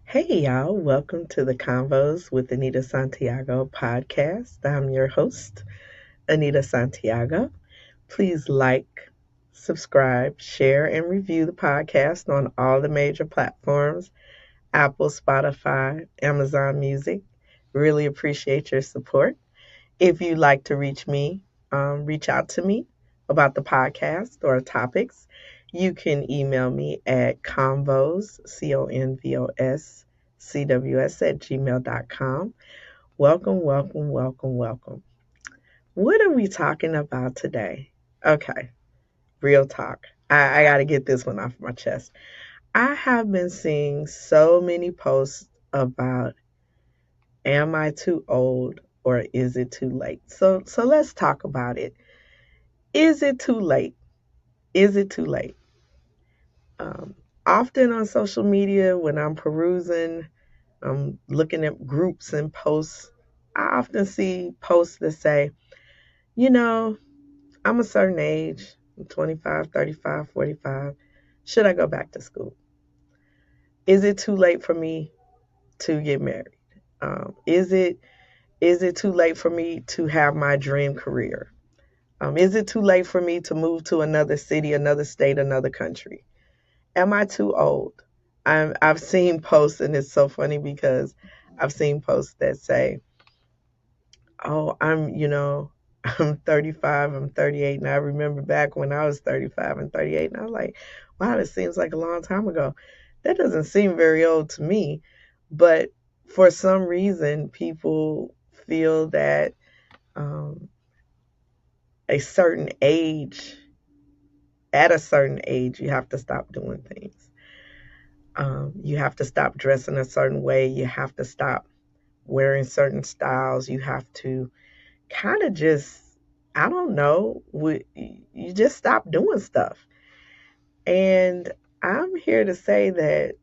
Hey y'all, welcome to the Convos with Anita Santiago podcast. I'm your host, Anita Santiago. Please like, subscribe, share, and review the podcast on all the major platforms: Apple, Spotify, Amazon Music. Really appreciate your support. If you'd like to reach me, reach out to me about the podcast or topics, you can email me at convos, Convos, CWS at gmail.com. Welcome, welcome, welcome, welcome. What are we talking about today? Okay, real talk. I got to get this one off my chest. I have been seeing so many posts about, am I too old or is it too late? So let's talk about it. Is it too late? Is it too late? Um, Often on social media, when I'm perusing, I'm looking at groups and posts, I often see posts that say, you know, I'm a certain age, I'm 25, 35, 45. Should I go back to school? Is it too late for me to get married? Is it too late for me to have my dream career? Is it too late for me to move to another city, another state, another country? Am I too old? I've seen posts, and it's so funny because I've seen posts that say, "Oh, I'm 35, I'm 38," and I remember back when I was 35 and 38, and I was like, "Wow, this seems like a long time ago." That doesn't seem very old to me, but for some reason, people feel that um, a certain age, at a certain age, you have to stop doing things. You have to stop dressing a certain way. You have to stop wearing certain styles. You have to kind of just, I don't know, you just stop doing stuff. And I'm here to say that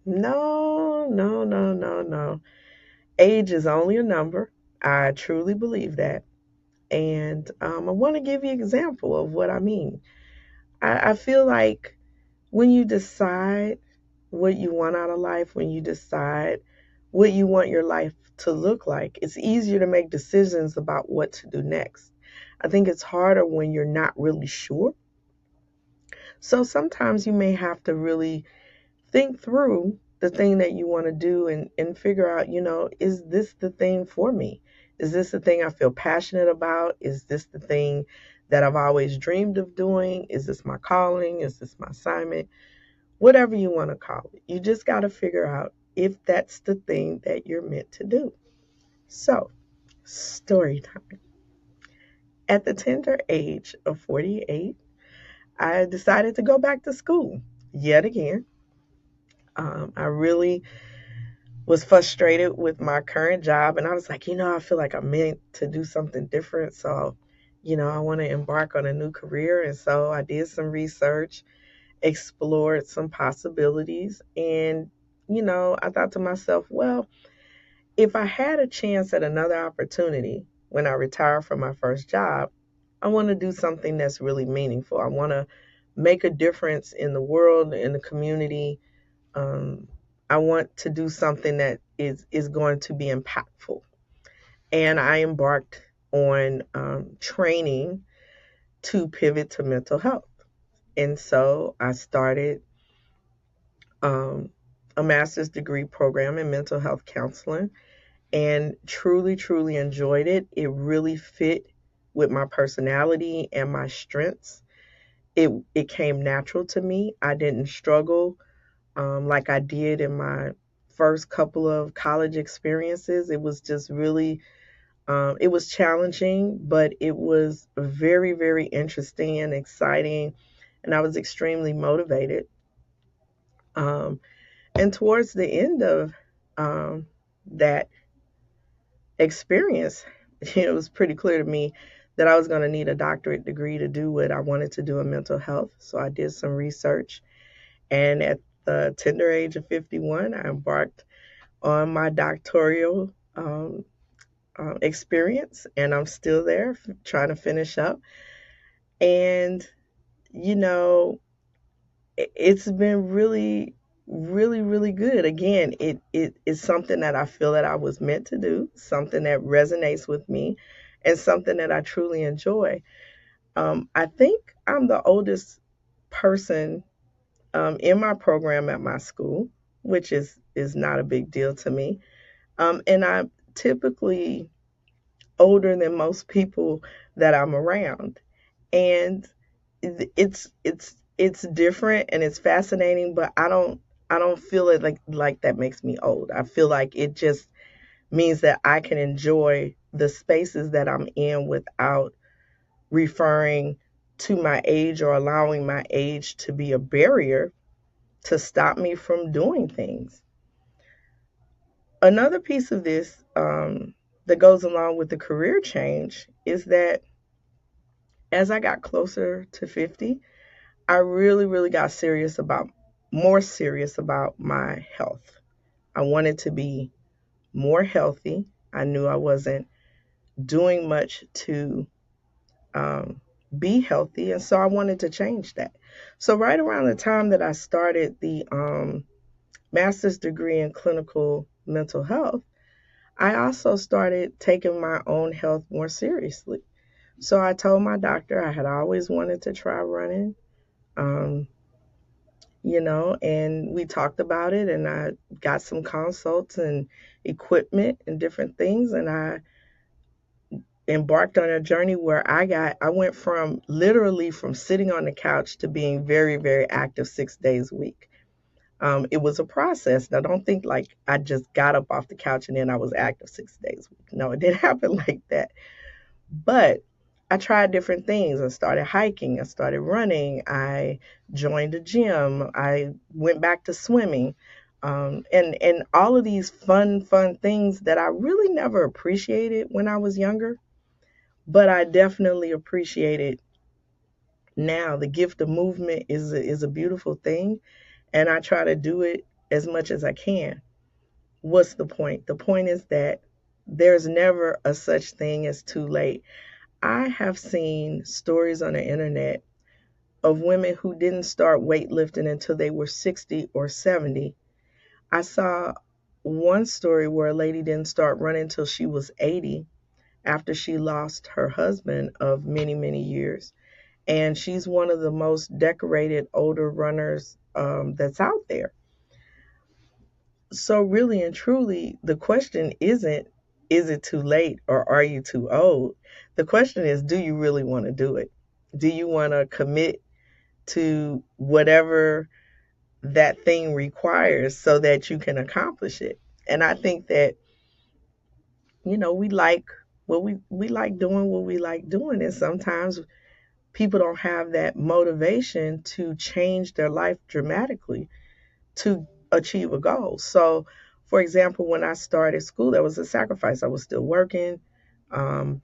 no, no, no, no, no. Age is only a number. I truly believe that. And I want to give you an example of what I mean. I feel like when you decide what you want out of life, when you decide what you want your life to look like, it's easier to make decisions about what to do next. I think it's harder when you're not really sure. So sometimes you may have to really think through the thing that you want to do and figure out, is this the thing for me? Is this the thing I feel passionate about? Is this the thing that I've always dreamed of doing? Is this my calling? Is this my assignment? Whatever you want to call it. You just got to figure out if that's the thing that you're meant to do. So, story time. At the tender age of 48, I decided to go back to school yet again. I really was frustrated with my current job, and I was like, I feel like I'm meant to do something different. So, I want to embark on a new career. And so I did some research, explored some possibilities, and, I thought to myself, well, if I had a chance at another opportunity when I retire from my first job, I want to do something that's really meaningful. I want to make a difference in the world, in the community. Um, I want to do something that is going to be impactful. And I embarked on training to pivot to mental health. And so I started um, a master's degree program in mental health counseling and truly, truly enjoyed it. It really fit with my personality and my strengths. It came natural to me. I didn't struggle like I did in my first couple of college experiences. It was just really, it was challenging, but it was very, very interesting and exciting. And I was extremely motivated. Um, and towards the end of that experience, it was pretty clear to me that I was going to need a doctorate degree to do what I wanted to do in mental health. So I did some research. And at the tender age of 51, I embarked on my doctoral experience, and I'm still there trying to finish up. And, you know, it's been really really, really good. Again, it is something that I feel that I was meant to do, something that resonates with me, and something that I truly enjoy. I think I'm the oldest person in my program at my school, which is not a big deal to me. And I'm typically older than most people that I'm around, and it's different and it's fascinating, but I don't feel it like that makes me old. I feel like it just means that I can enjoy the spaces that I'm in without referring to my age or allowing my age to be a barrier to stop me from doing things. Another piece of this that goes along with the career change is that as I got closer to 50, I really, really got more serious about my health. I wanted to be more healthy. I knew I wasn't doing much to um, be healthy, and so I wanted to change that. So, right around the time that I started the master's degree in clinical mental health, I also started taking my own health more seriously. So, I told my doctor I had always wanted to try running. Um, and we talked about it, and I got some consults and equipment and different things, and I embarked on a journey where I went from literally from sitting on the couch to being very, very active 6 days a week. It was a process. Now, don't think like I just got up off the couch and then I was active 6 days a week. No, it didn't happen like that. But I tried different things. I started hiking, I started running, I joined a gym, I went back to swimming. And all of these fun things that I really never appreciated when I was younger, but I definitely appreciate it now. The gift of movement is a beautiful thing, and I try to do it as much as I can. What's the point? The point is that there's never a such thing as too late. I have seen stories on the internet of women who didn't start weightlifting until they were 60 or 70. I saw one story where a lady didn't start running until she was 80 after she lost her husband of many, many years. And she's one of the most decorated older runners that's out there. So, really and truly, the question isn't, is it too late or are you too old? The question is, do you really want to do it? Do you want to commit to whatever that thing requires so that you can accomplish it? And I think that, we like we like doing what we like doing. And sometimes people don't have that motivation to change their life dramatically to achieve a goal. So, for example, when I started school, there was a sacrifice. I was still working. Um,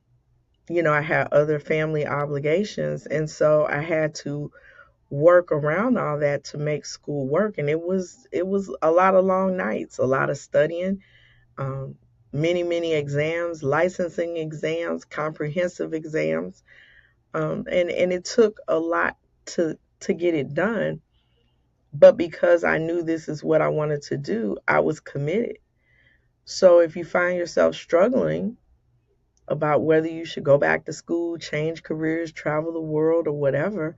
I had other family obligations, and so I had to work around all that to make school work. And it was a lot of long nights, a lot of studying, um, many exams, licensing exams, comprehensive exams, and it took a lot to get it done. But because I knew this is what I wanted to do, I was committed. So if you find yourself struggling about whether you should go back to school, change careers, travel the world, or whatever,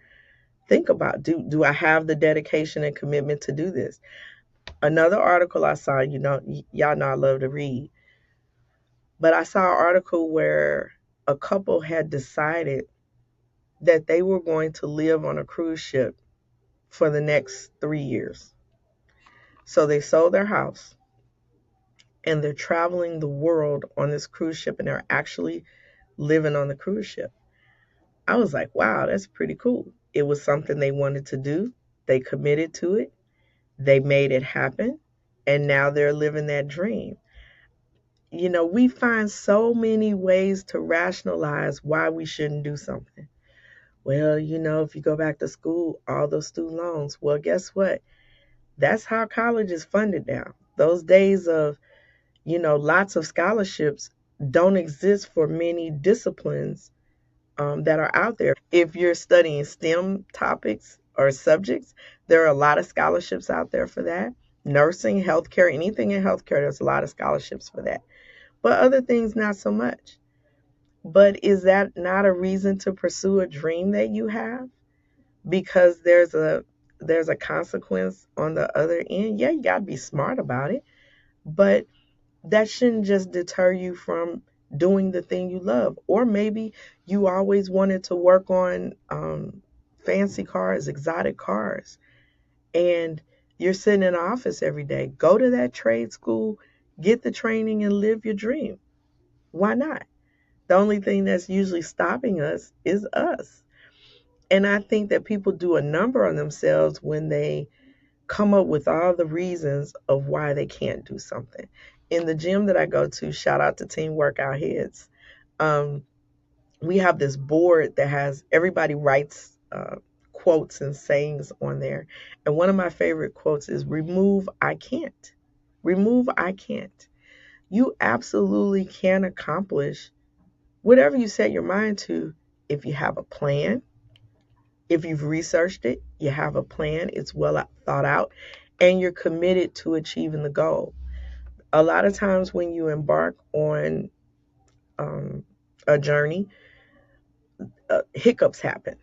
think about, do I have the dedication and commitment to do this? Another article I saw, y'all know I love to read, but I saw an article where a couple had decided that they were going to live on a cruise ship for the next 3 years. So they sold their house and they're traveling the world on this cruise ship and they're actually living on the cruise ship. I was like, wow, that's pretty cool. It was something they wanted to do. They committed to it. They made it happen. And now they're living that dream. We find so many ways to rationalize why we shouldn't do something. Well, if you go back to school, all those student loans. Well, guess what? That's how college is funded now. Those days of, lots of scholarships don't exist for many disciplines that are out there. If you're studying STEM topics or subjects, there are a lot of scholarships out there for that. Nursing, healthcare, anything in healthcare, there's a lot of scholarships for that. But other things, not so much. But is that not a reason to pursue a dream that you have? Because there's a consequence on the other end. Yeah, you got to be smart about it, but that shouldn't just deter you from doing the thing you love. Or maybe you always wanted to work on fancy cars, exotic cars, and you're sitting in an office every day. Go to that trade school, get the training, and live your dream. Why not? The only thing that's usually stopping us is us. And I think that people do a number on themselves when they come up with all the reasons of why they can't do something. In the gym that I go to, shout out to Team Workout Heads, um, we have this board that has everybody writes quotes and sayings on there. And one of my favorite quotes is remove I can't. Remove I can't. You absolutely can accomplish whatever you set your mind to if you have a plan, if you've researched it, you have a plan, it's well thought out, and you're committed to achieving the goal. A lot of times when you embark on um, a journey, hiccups happen,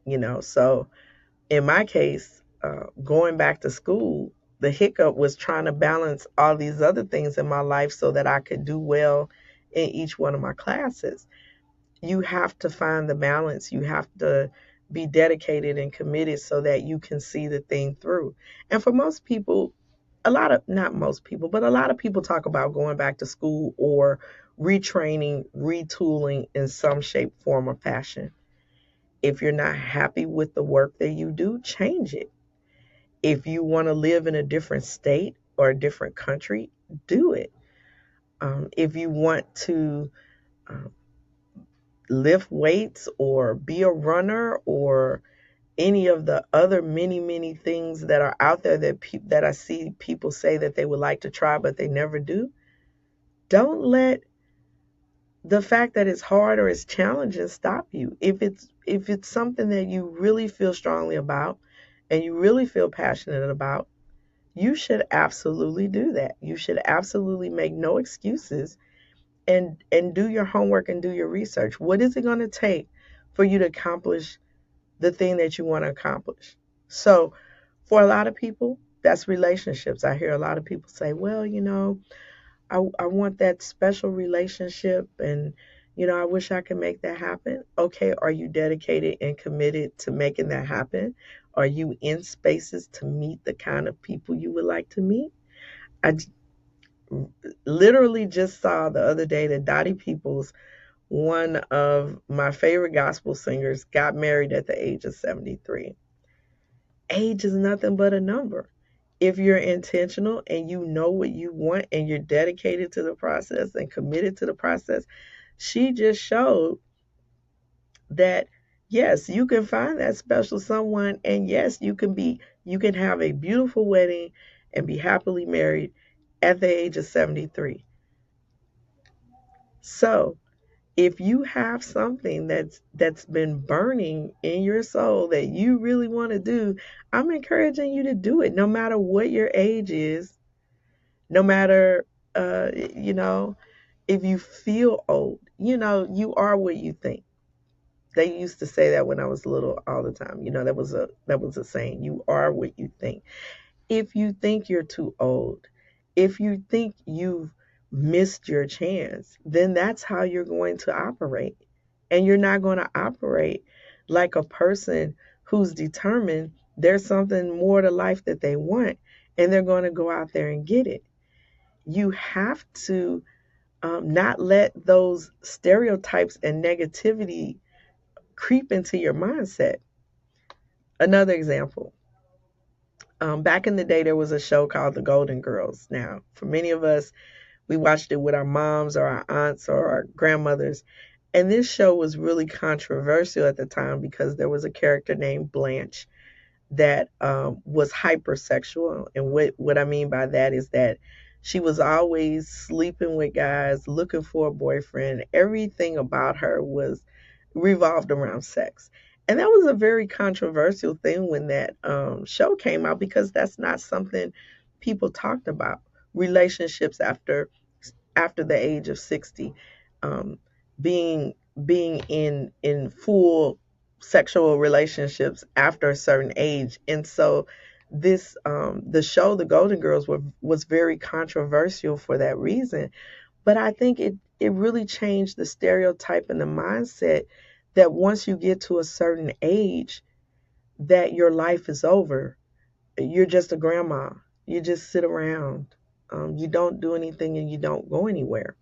you know. So in my case, going back to school, the hiccup was trying to balance all these other things in my life so that I could do well in each one of my classes. You have to find the balance. You have to be dedicated and committed so that you can see the thing through. And for most people, not most people, but a lot of people talk about going back to school or retraining, retooling in some shape, form, or fashion. If you're not happy with the work that you do, change it. If you want to live in a different state or a different country, do it. If you want to um, lift weights or be a runner or any of the other many many things that are out there that I see people say that they would like to try but they never do, don't let the fact that it's hard or it's challenging stop you. If it's something that you really feel strongly about and you really feel passionate about, you should absolutely do that. You should absolutely make no excuses and do your homework and do your research. What is it going to take for you to accomplish the thing that you want to accomplish? So, for a lot of people, that's relationships. I hear a lot of people say, well, I want that special relationship and, I wish I could make that happen. Okay, are you dedicated and committed to making that happen? Are you in spaces to meet the kind of people you would like to meet? I literally just saw the other day that Dottie Peoples, one of my favorite gospel singers, got married at the age of 73. Age is nothing but a number. If you're intentional and you know what you want and you're dedicated to the process and committed to the process, she just showed that yes, you can find that special someone, and yes, you can have a beautiful wedding and be happily married at the age of 73. So, if you have something that's been burning in your soul that you really want to do, I'm encouraging you to do it no matter what your age is, no matter you know, if you feel old. You are what you think. They used to say that when I was little all the time. That was a saying. You are what you think. If you think you're too old, if you think you've missed your chance, then that's how you're going to operate. And you're not going to operate like a person who's determined there's something more to life that they want and they're going to go out there and get it. You have to not let those stereotypes and negativity creep into your mindset. Another example. Back in the day, there was a show called The Golden Girls. Now, for many of us, we watched it with our moms or our aunts or our grandmothers. And this show was really controversial at the time because there was a character named Blanche that was hypersexual. And what I mean by that is that she was always sleeping with guys, looking for a boyfriend. Everything about her was revolved around sex. And that was a very controversial thing when that show came out, because that's not something people talked about. Relationships after the age of 60, um, being being in full sexual relationships after a certain age. And so this the show The Golden Girls was very controversial for that reason. But I think it really changed the stereotype and the mindset that once you get to a certain age, that your life is over. You're just a grandma. You just sit around. You don't do anything and you don't go anywhere.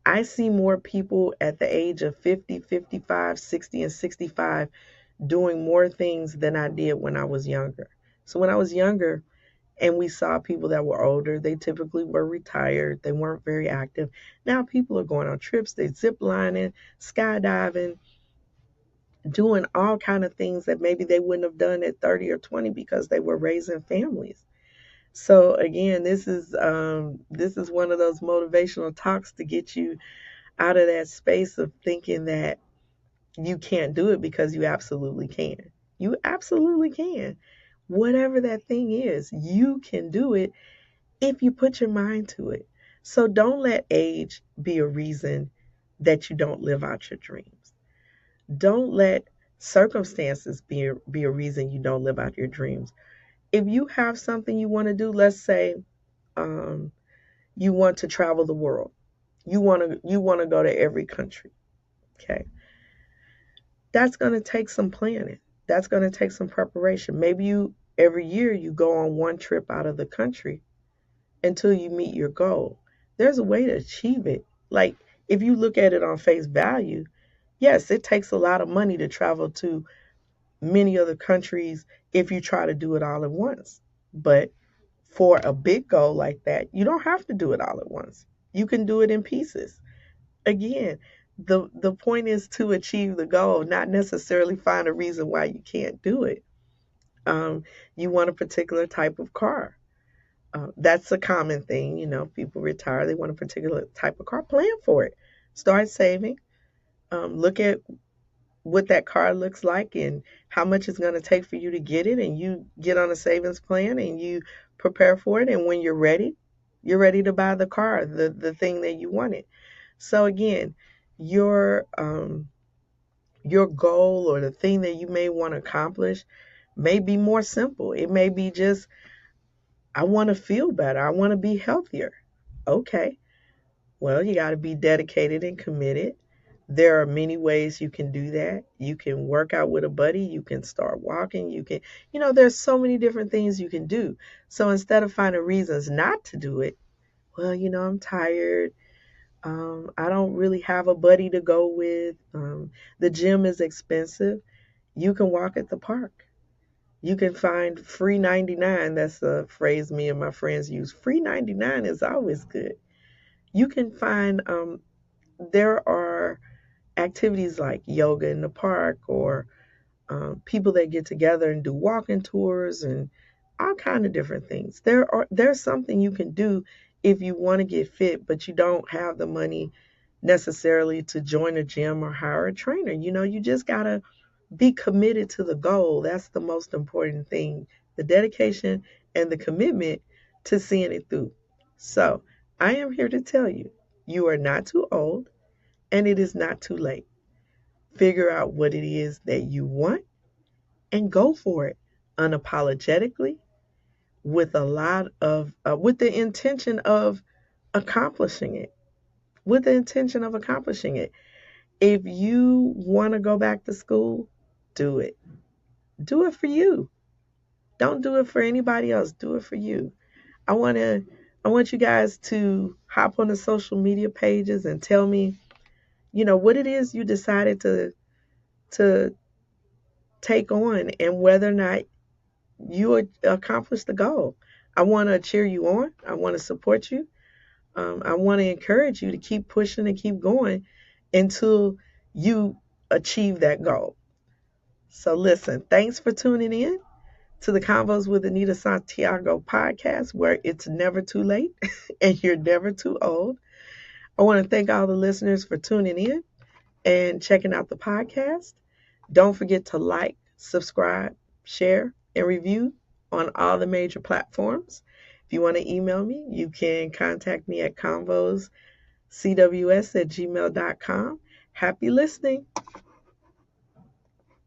I see more people at the age of 50, 55, 60, and 65 doing more things than I did when I was younger. So when I was younger and we saw people that were older, they typically were retired. They weren't very active. Now people are going on trips, they zip lining, skydiving, doing all kind of things that maybe they wouldn't have done at 30 or 20 because they were raising families. So again, this is one of those motivational talks to get you out of that space of thinking that you can't do it, because you absolutely can. You absolutely can. Whatever that thing is, you can do it if you put your mind to it. So don't let age be a reason that you don't live out your dreams. Don't let circumstances be a reason you don't live out your dreams. If you have something you want to do, let's say um, you want to travel the world. You want to go to every country. Okay, that's going to take some planning. That's going to take some preparation. Maybe you every year you go on one trip out of the country until you meet your goal. There's a way to achieve it. Like, if you look at it on face value, yes, it takes a lot of money to travel to many other countries if you try to do it all at once. But for a big goal like that, you don't have to do it all at once. You can do it in pieces. Again, the point is to achieve the goal, not necessarily find a reason why you can't do it. Um, you want a particular type of car. That's a common thing. People retire, they want a particular type of car. Plan for it. Start saving. Look at what that car looks like and how much it's going to take for you to get it. And you get on a savings plan and you prepare for it. And when you're ready to buy the car, the thing that you wanted. So again, your your goal or the thing that you may want to accomplish may be more simple. It may be just, I want to feel better. I want to be healthier. Okay. Well, you got to be dedicated and committed. There are many ways you can do that. You can work out with a buddy. You can start walking. There's so many different things you can do. So instead of finding reasons not to do it, well, I'm tired. I don't really have a buddy to go with. The gym is expensive. You can walk at the park. You can find free 99. That's a phrase me and my friends use. Free 99 is always good. You can find, there are activities like yoga in the park, or people that get together and do walking tours and all kind of different things. There's something you can do if you want to get fit, but you don't have the money necessarily to join a gym or hire a trainer. You just gotta be committed to the goal. That's the most important thing. The dedication and the commitment to seeing it through. So I am here to tell you, you are not too old and it is not too late. Figure out what it is that you want and go for it unapologetically, with with the intention of accomplishing it. With the intention of accomplishing it. If you want to go back to school, do it. Do it for you. Don't do it for anybody else. Do it for you. I want to I want you guys to hop on the social media pages and tell me, what it is you decided to take on, and whether or not you accomplish the goal. I want to cheer you on. I want to support you. I want to encourage you to keep pushing and keep going until you achieve that goal. So listen, thanks for tuning in to the Convos with Anita Santiago podcast, where it's never too late and you're never too old. I want to thank all the listeners for tuning in and checking out the podcast. Don't forget to like, subscribe, share, and review on all the major platforms. If you want to email me, you can contact me at convoscws@gmail.com. Happy listening.